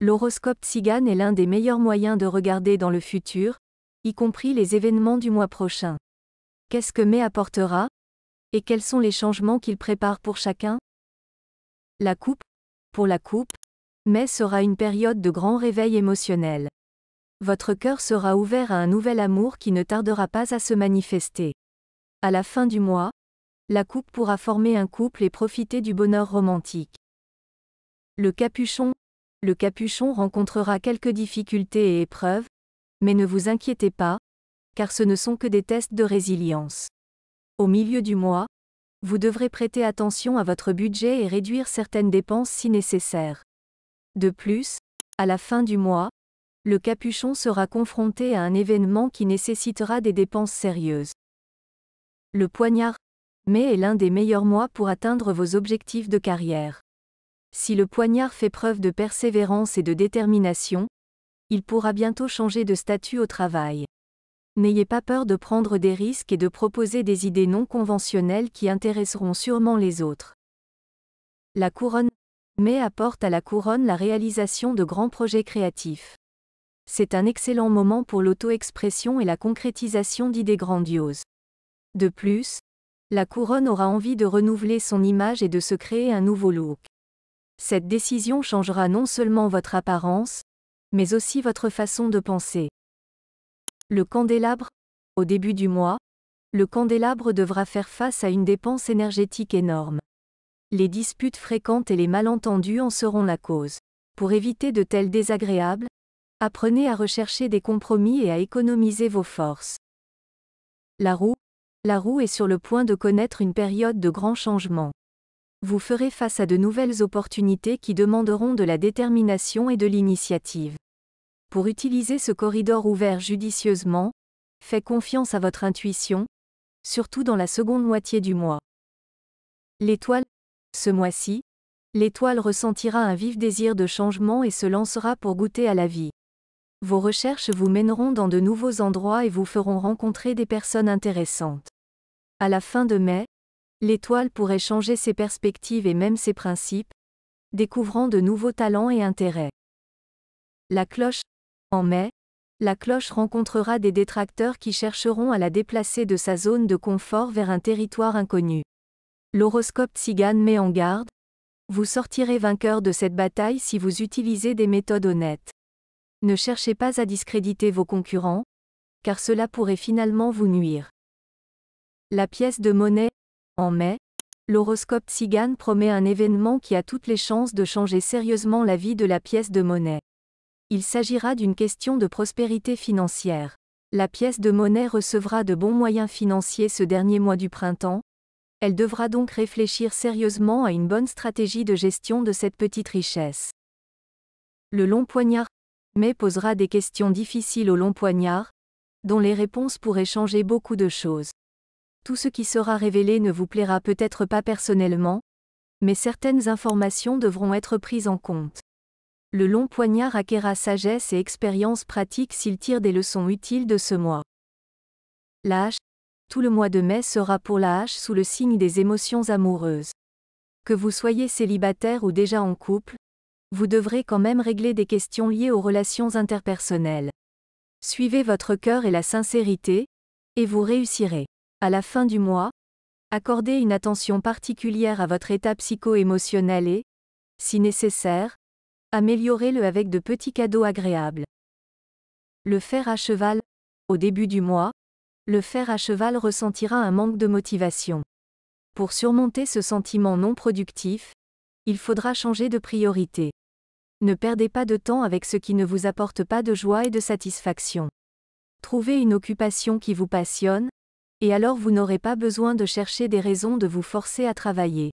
L'horoscope Tzigane est l'un des meilleurs moyens de regarder dans le futur, y compris les événements du mois prochain. Qu'est-ce que mai apportera? Et quels sont les changements qu'il prépare pour chacun? La coupe. Pour la coupe, mai sera une période de grand réveil émotionnel. Votre cœur sera ouvert à un nouvel amour qui ne tardera pas à se manifester. À la fin du mois, la coupe pourra former un couple et profiter du bonheur romantique. Le capuchon. Le capuchon rencontrera quelques difficultés et épreuves, mais ne vous inquiétez pas, car ce ne sont que des tests de résilience. Au milieu du mois, vous devrez prêter attention à votre budget et réduire certaines dépenses si nécessaire. De plus, à la fin du mois, le capuchon sera confronté à un événement qui nécessitera des dépenses sérieuses. Le poignard. Mai est l'un des meilleurs mois pour atteindre vos objectifs de carrière. Si le poignard fait preuve de persévérance et de détermination, il pourra bientôt changer de statut au travail. N'ayez pas peur de prendre des risques et de proposer des idées non conventionnelles qui intéresseront sûrement les autres. La couronne. Mai apporte à la couronne la réalisation de grands projets créatifs. C'est un excellent moment pour l'auto-expression et la concrétisation d'idées grandioses. De plus, la couronne aura envie de renouveler son image et de se créer un nouveau look. Cette décision changera non seulement votre apparence, mais aussi votre façon de penser. Le candélabre. Au début du mois, le candélabre devra faire face à une dépense énergétique énorme. Les disputes fréquentes et les malentendus en seront la cause. Pour éviter de tels désagréables, apprenez à rechercher des compromis et à économiser vos forces. La roue. La roue est sur le point de connaître une période de grands changements. Vous ferez face à de nouvelles opportunités qui demanderont de la détermination et de l'initiative. Pour utiliser ce corridor ouvert judicieusement, faites confiance à votre intuition, surtout dans la seconde moitié du mois. L'étoile. Ce mois-ci, l'étoile ressentira un vif désir de changement et se lancera pour goûter à la vie. Vos recherches vous mèneront dans de nouveaux endroits et vous feront rencontrer des personnes intéressantes. À la fin de mai, l'étoile pourrait changer ses perspectives et même ses principes, découvrant de nouveaux talents et intérêts. La cloche. En mai, la cloche rencontrera des détracteurs qui chercheront à la déplacer de sa zone de confort vers un territoire inconnu. L'horoscope Tzigane met en garde. Vous sortirez vainqueur de cette bataille si vous utilisez des méthodes honnêtes. Ne cherchez pas à discréditer vos concurrents, car cela pourrait finalement vous nuire. La pièce de monnaie. En mai, l'horoscope Tzigane promet un événement qui a toutes les chances de changer sérieusement la vie de la pièce de monnaie. Il s'agira d'une question de prospérité financière. La pièce de monnaie recevra de bons moyens financiers ce dernier mois du printemps. Elle devra donc réfléchir sérieusement à une bonne stratégie de gestion de cette petite richesse. Le long poignard. Mai posera des questions difficiles au long poignard, dont les réponses pourraient changer beaucoup de choses. Tout ce qui sera révélé ne vous plaira peut-être pas personnellement, mais certaines informations devront être prises en compte. Le long poignard acquérera sagesse et expérience pratique s'il tire des leçons utiles de ce mois. La hache. Tout le mois de mai sera pour la hache sous le signe des émotions amoureuses. Que vous soyez célibataire ou déjà en couple, vous devrez quand même régler des questions liées aux relations interpersonnelles. Suivez votre cœur et la sincérité, et vous réussirez. À la fin du mois, accordez une attention particulière à votre état psycho-émotionnel et, si nécessaire, améliorez-le avec de petits cadeaux agréables. Le fer à cheval. Au début du mois, le fer à cheval ressentira un manque de motivation. Pour surmonter ce sentiment non productif, il faudra changer de priorité. Ne perdez pas de temps avec ce qui ne vous apporte pas de joie et de satisfaction. Trouvez une occupation qui vous passionne, et alors vous n'aurez pas besoin de chercher des raisons de vous forcer à travailler.